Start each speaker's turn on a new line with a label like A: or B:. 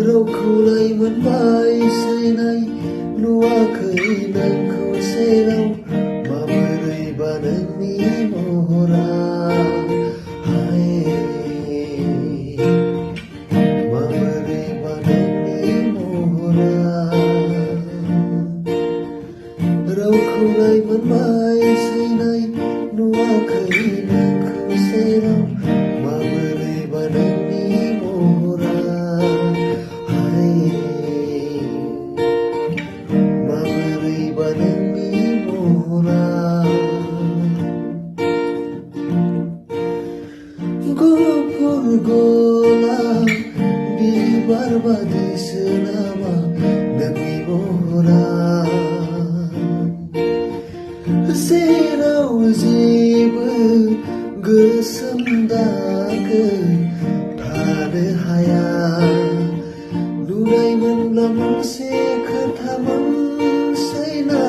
A: रावखौलाय मोनबाय सैनाय नुवाखै नोंखौ सेराव माबोरैबा नोंनि महरा माबोरैबा नोंनि महरा रावखौलाय मोनबाय सैनाय नुवाखै नोंखौ सेराव माबोरैबा नोंनि महरा माबोरैबा नोंनि महरा गुफुर गलाप बिबार बादिसो नामा नोंनि महरा जेराव जेबो गोसोम दागो थानो हाया नुनाय मोनब्ला मोनसे खोथा मोनसैना